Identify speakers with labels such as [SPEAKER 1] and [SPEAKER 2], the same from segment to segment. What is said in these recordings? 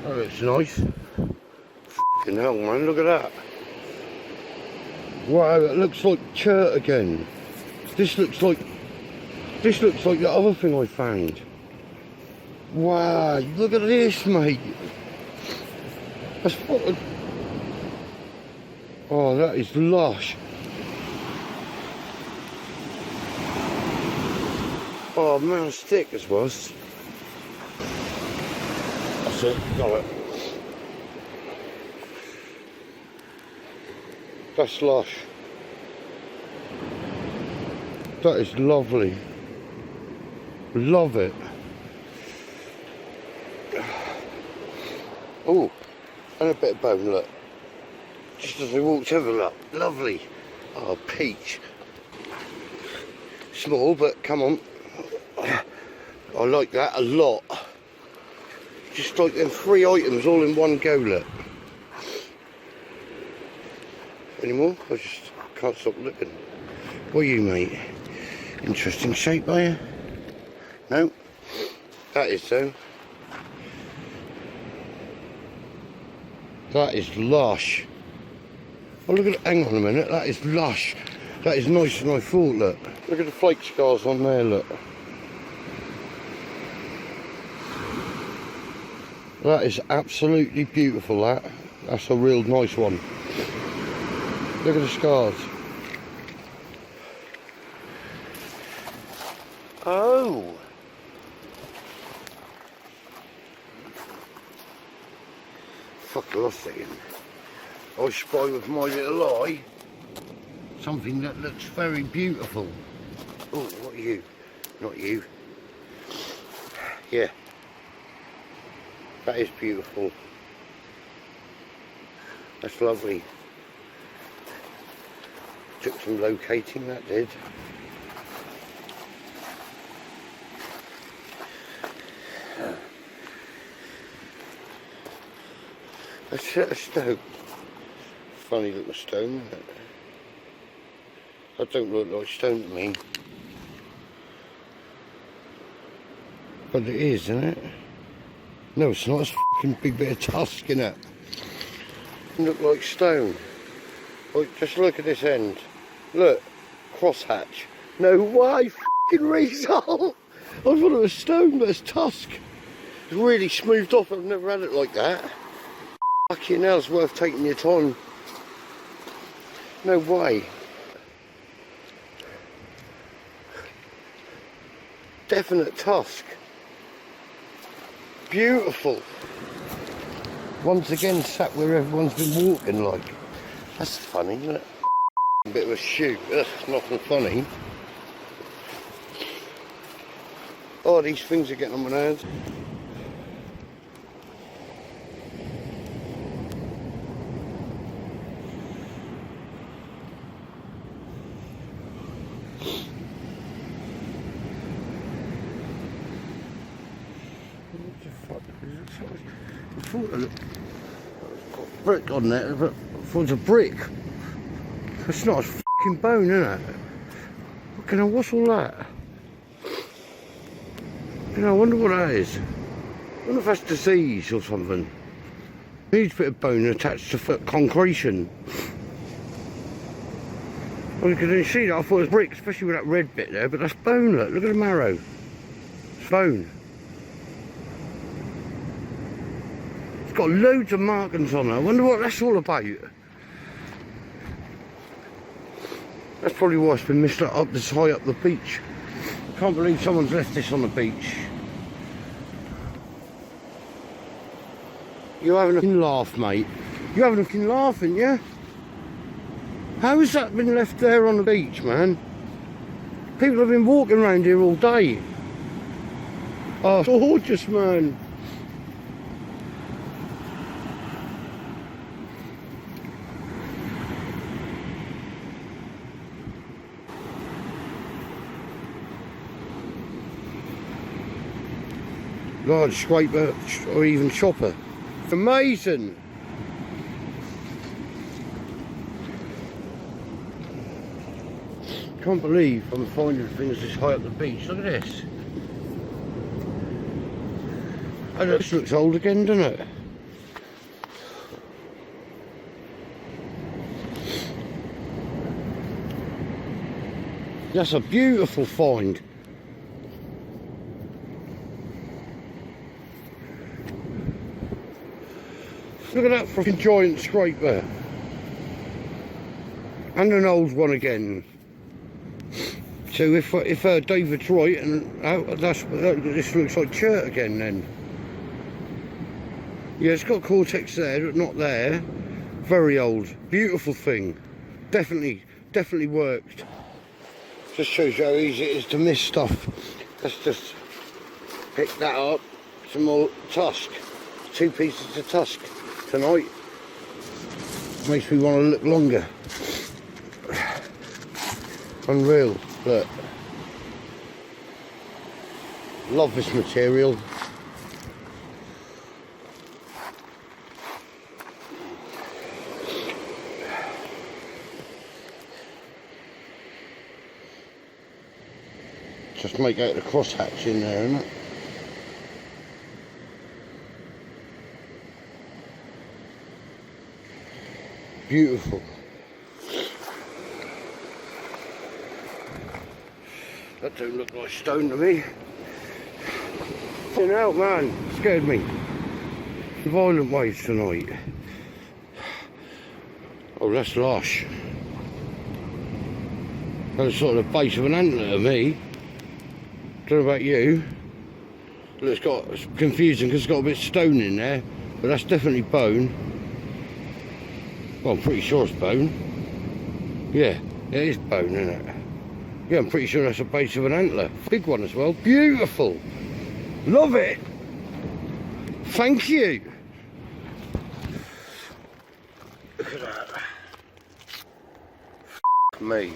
[SPEAKER 1] That looks nice. Fucking hell, man, look at that. Wow, it looks like chert again. This looks like the other thing I found. Wow, look at this, mate. That's fucking... Oh, that is lush. Oh man, it's thick as was. That's it, got it. That's lush. That is lovely. Love it. Oh, and a bit of bone, look. Just as I walked over, look. Lovely. Oh, peach. Small, but come on. I like that a lot. Just like them 3 items all in one go, look. Any more? I just can't stop looking. What are you, mate? Interesting shape, are you? No? That is so. That is lush. Oh, look at it. Hang on a minute. That is lush. That is nicer than I thought, look. Look at the flake scars on there, look. That is absolutely beautiful, that. That's a real nice one. Look at the scars. Oh! Fuck, lost it again. I spy with my little eye something that looks very beautiful. Oh, what are you? Not you. Yeah. That is beautiful. That's lovely. Took some locating, that did. That's a stone. Funny little stone, isn't it? That don't look like stone to me. But it is, isn't it? No, it's not. It's a fucking big bit of tusk, innit? It look like stone. Like, just look at this end. Look, crosshatch. No way, fucking result. I thought it was stone, but it's tusk. It's really smoothed off. I've never had it like that. Fucking hell, it's worth taking your time. No way. Definite tusk. Beautiful. Once again sat where everyone's been walking, like. That's funny, isn't it? A bit of a shoot. Ugh, nothing funny. Oh, these things are getting on my nerves. I thought it got a brick on there, but I thought it was a brick. It's not a fucking bone, is it? Fucking hell, what's all that? You know, I wonder what that is. I wonder if that's disease or something. Huge bit of bone attached to concretion. Well, you can see that. I thought it was brick, especially with that red bit there, but that's bone, look. Look at the marrow. It's bone. Got loads of markings on it. I wonder what that's all about. That's probably why it's been missed up this high up the beach. I can't believe someone's left this on the beach. You're having a fucking laugh, mate. You're having a fucking laugh, aren't you? How has that been left there on the beach, man? People have been walking around here all day. Oh, gorgeous, man. Large scraper or even chopper. It's amazing. Can't believe I'm finding things this high up the beach. Look at this. Oh, this looks old again, doesn't it? That's a beautiful find. Look at that fucking giant scraper. And an old one again. So if David's right, and this looks like chert again then. Yeah, it's got cortex there, but not there. Very old, beautiful thing. Definitely worked. Just shows you how easy it is to miss stuff. Let's just pick that up. Some more tusk. 2 pieces of tusk tonight. Makes me want to look longer. Unreal, look. Love this material. Just make out the crosshatch in there, isn't it? Beautiful. That don't look like stone to me. Fucking out, man. Scared me. Violent waves tonight. Oh, that's lush. That's sort of the base of an antler to me. Don't know about you. Look, it's confusing because it's got a bit of stone in there, but that's definitely bone. Well, I'm pretty sure it's bone. Yeah, it is bone, isn't it? Yeah, I'm pretty sure that's the base of an antler. Big one as well. Beautiful. Love it. Thank you. Look at that. F me.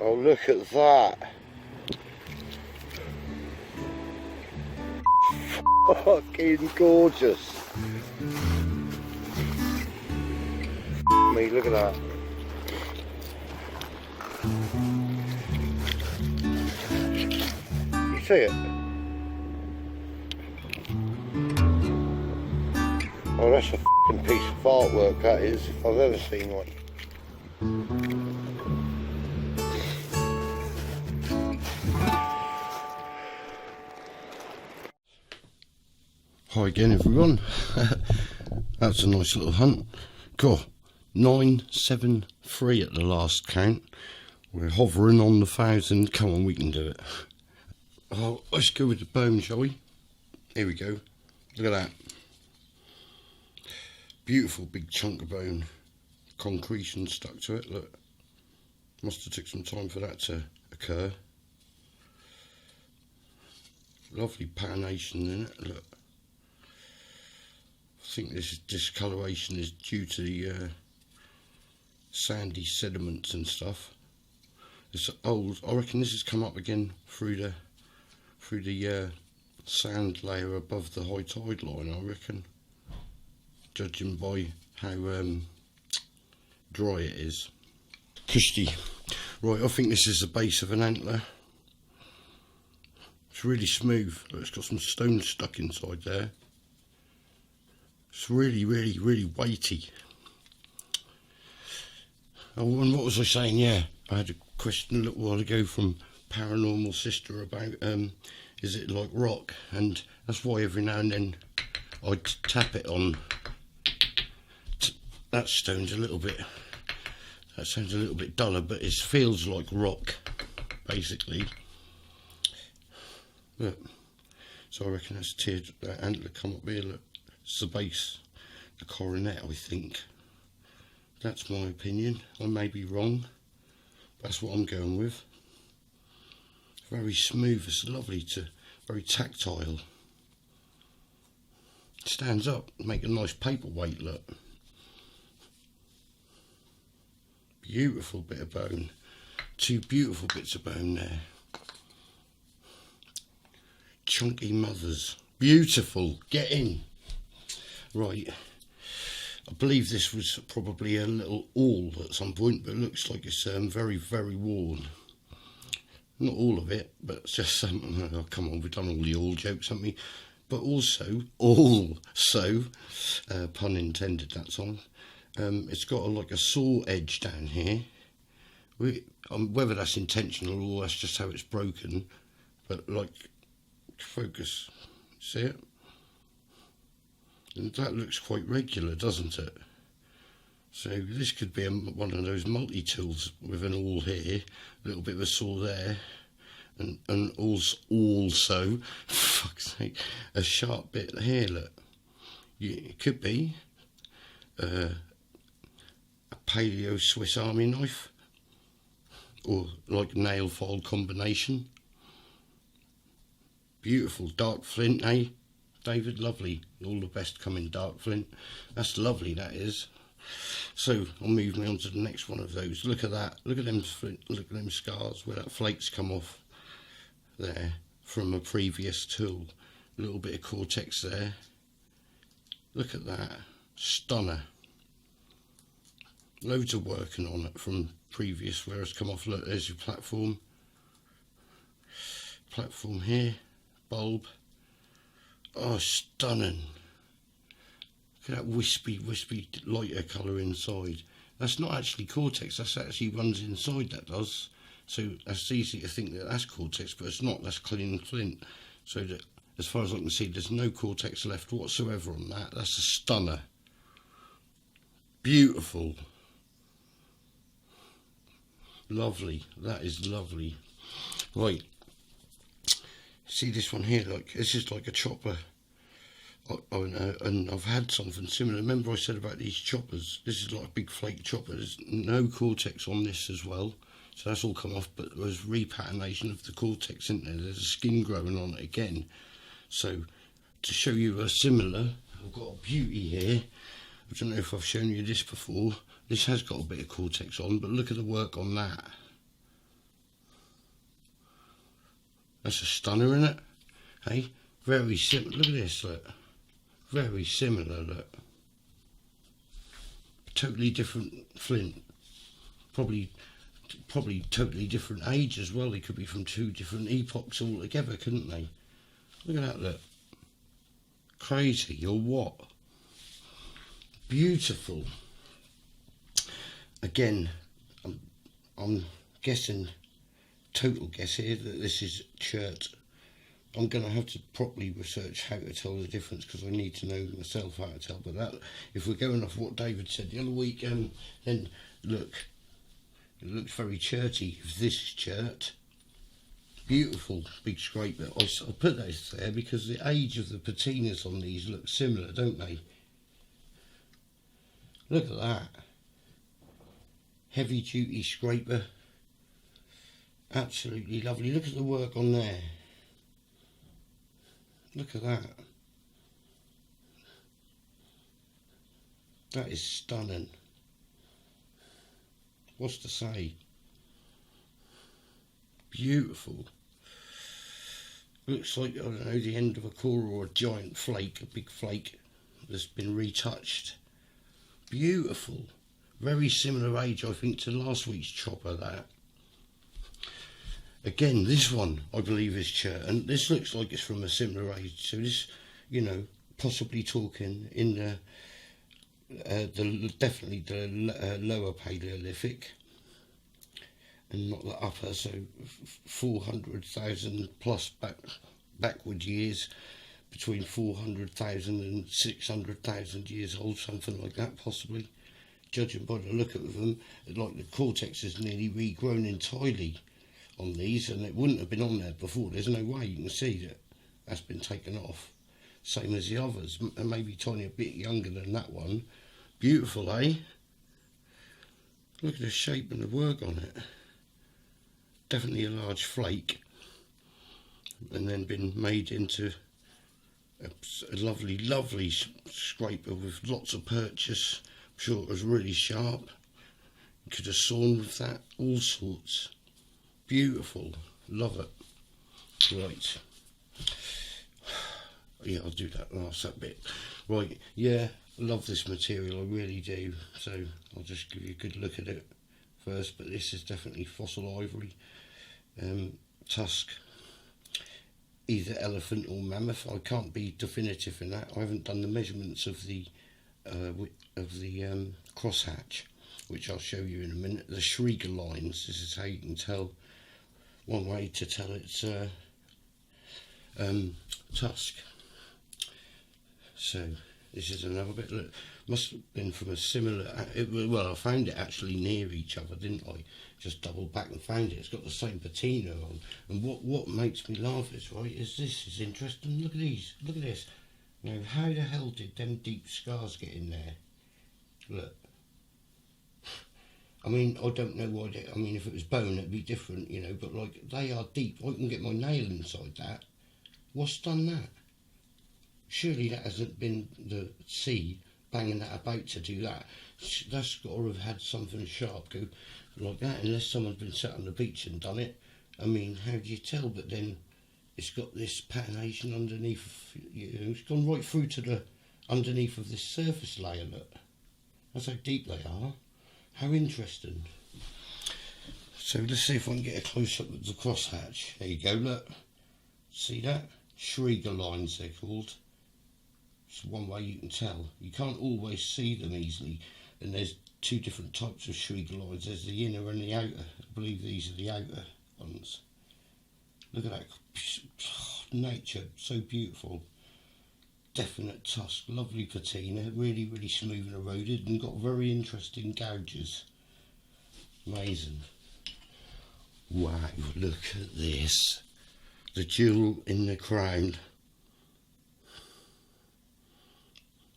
[SPEAKER 1] Oh, look at that. Fucking gorgeous. F me, look at that. You see it? Oh, that's a fucking piece of artwork, that is, if I've ever seen one. Hi again, everyone. That's a nice little hunt. Cool. 973 at the last count. We're hovering on the 1,000. Come on, we can do it. Oh, let's go with the bone, shall we? Here we go. Look at that. Beautiful big chunk of bone. Concretion stuck to it. Look. Must have took some time for that to occur. Lovely patination in it. Look. I think this discoloration is due to the sandy sediments and stuff. It's old. I reckon this has come up again through the sand layer above the high tide line, I reckon, judging by how dry it is. Cushy. Right, I think this is the base of an antler. It's really smooth. It's got some stones stuck inside there. It's really weighty. Oh, and what was I saying? Yeah, I had a question a little while ago from Paranormal Sister about is it like rock, and that's why every now and then I'd tap it on. That stone's a little bit, that sounds a little bit duller, but it feels like rock basically. Look, so I reckon that's tiered, that antler come up here. Look, it's the base, the coronet, I think. That's my opinion. I may be wrong. That's what I'm going with. Very smooth. It's lovely very tactile. Stands up. Make a nice paperweight look. Beautiful bit of bone. 2 beautiful bits of bone there. Chunky mothers. Beautiful. Get in. Right. I believe this was probably a little awl at some point, but it looks like it's very worn. Not all of it, but just some. Oh, come on, we've done all the awl jokes, haven't we? But also, pun intended, that's on. It's got like a saw edge down here, Whether that's intentional or that's just how it's broken, but like, focus, see it? And that looks quite regular, doesn't it? So this could be one of those multi-tools with an awl here, a little bit of a saw there, and also, fuck's sake, a sharp bit here, look. It could be a paleo Swiss Army knife, or like nail file combination. Beautiful dark flint, eh, David? Lovely. All the best coming dark flint. That's lovely, that is. So I'll move me on to the next one of those. Look at that. Look at them scars where that flake's come off there from a previous tool. A little bit of cortex there. Look at that. Stunner. Loads of working on it from previous where it's come off. Look, there's your platform. Platform here. Bulb. Oh, stunning. Look at that wispy lighter colour inside. That's not actually cortex, that's actually runs inside, that does. So that's easy to think that that's cortex, but it's not, that's clean flint. So that, as far as I can see, there's no cortex left whatsoever on that. That's a stunner. Beautiful. Lovely, that is lovely. Right, see this one here, like, this is like a chopper. And I've had something similar. Remember I said about these choppers? This is like a big flake chopper. There's no cortex on this as well, so that's all come off, but there's repatternation of the cortex in there. There's a skin growing on it again. So to show you a similar, I've got a beauty here. I don't know if I've shown you this before. This has got a bit of cortex on, but look at the work on that. That's a stunner, isn't it? Hey, very similar. Look at this, look. Very similar, look. Totally different flint. Probably totally different age as well. They could be from two different epochs altogether, couldn't they? Look at that, look. Crazy, or what? Beautiful. Again, I'm guessing, total guess here, that this is shirt. I'm going to have to properly research how to tell the difference, because I need to know myself how to tell. But that, if we're going off what David said the other week, then look, it looks very shirty. If this is shirt, beautiful big scraper. I put those there because the age of the patinas on these look similar, don't they? Look at that. Heavy duty scraper. Absolutely lovely. Look at the work on there. Look at that. That is stunning. What's to say? Beautiful. Looks like, I don't know, the end of a core or a giant flake, a big flake that's been retouched. Beautiful. Very similar age, I think, to last week's chopper, that. Again, this one, I believe, is chert, and this looks like it's from a similar age. So this, you know, possibly talking in definitely the lower Paleolithic, and not the upper. So 400,000 plus backward years, between 400,000 and 600,000 years old, something like that, possibly. Judging by the look of them, like the cortex is nearly regrown entirely on these, and it wouldn't have been on there before. There's no way you can see that that's been taken off. Same as the others, and maybe tiny a bit younger than that one. Beautiful, eh? Look at the shape and the work on it. Definitely a large flake, and then been made into a lovely scraper with lots of purchase. I'm sure it was really sharp. You could have sawn with that, all sorts. Beautiful, love it. Right, yeah, I'll do that last bit. Right, yeah, love this material, I really do. So I'll just give you a good look at it first. But this is definitely fossil ivory, tusk, either elephant or mammoth. I can't be definitive in that. I haven't done the measurements of the crosshatch. which I'll show you in a minute. The Shrieger lines. This is how you can tell. One way to tell its tusk. So this is another bit. Look, must have been from a similar. Well, I found it actually near each other, didn't I? Just doubled back and found it. It's got the same patina on. And what makes me laugh is this is interesting. Look at these. Look at this. Now, how the hell did them deep scars get in there? Look. I mean, I don't know why I mean, if it was bone, it'd be different, you know, but, like, they are deep. I can get my nail inside that. What's done that? Surely that hasn't been the sea banging that about to do that. That's got to have had something sharp go like that, unless someone's been sat on the beach and done it. I mean, how do you tell? But then it's got this patination underneath, you know, it's gone right through to the underneath of this surface layer, look. That's how deep they are. How interesting. So let's see if I can get a close up of the crosshatch. There you go, look. See that? Shrieger lines, they're called. It's one way you can tell. You can't always see them easily, and there's two different types of Shrieger lines. There's the inner and the outer. I believe these are the outer ones. Look at that. Nature, so beautiful. Definite tusk, lovely patina, really, really smooth and eroded, and got very interesting gouges. Amazing. Wow, look at this. The jewel in the crown.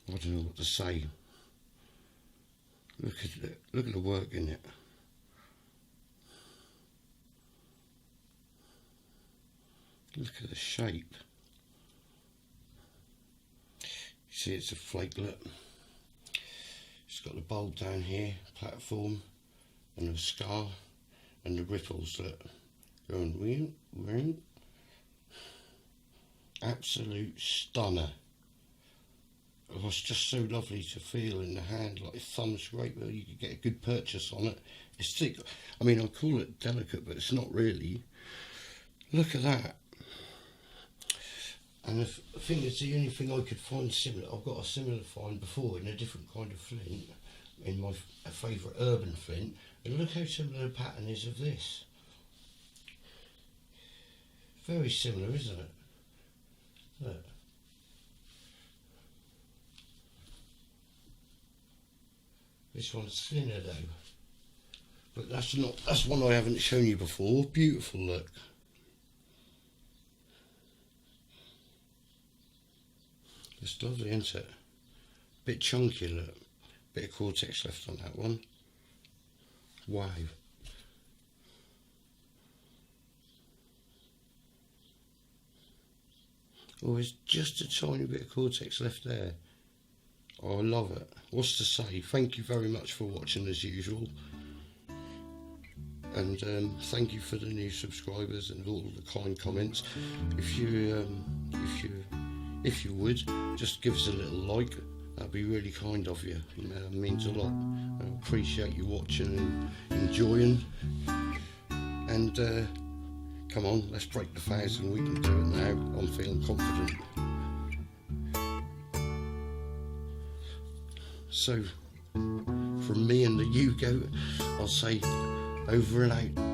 [SPEAKER 1] I don't know what to say. Look at it. Look at the work in it. Look at the shape. See, it's a flakelet. It's got the bulb down here, platform, and a scar, and the ripples that go on. Wing. Absolute stunner. Oh, it's just so lovely to feel in the hand, like a thumb scrape. Well, you could get a good purchase on it. It's thick. I mean, I call it delicate, but it's not really. Look at that. And I think it's the only thing I could find similar. I've got a similar find before in a different kind of flint, in my favourite urban flint. And look how similar the pattern is of this. Very similar, isn't it? Look. This one's thinner though. But that's one I haven't shown you before. Beautiful, look. It's lovely, isn't it? Bit chunky, look. Bit of cortex left on that one. Wow. Oh, there's just a tiny bit of cortex left there. Oh, I love it. What's to say? Thank you very much for watching as usual. And thank you for the new subscribers and all the kind comments. If you would, just give us a little like. That'd be really kind of you. It means a lot. I appreciate you watching and enjoying. And come on, let's break the 1,000. We can do it now. I'm feeling confident. So, from me and the Hugo, I'll say over and out.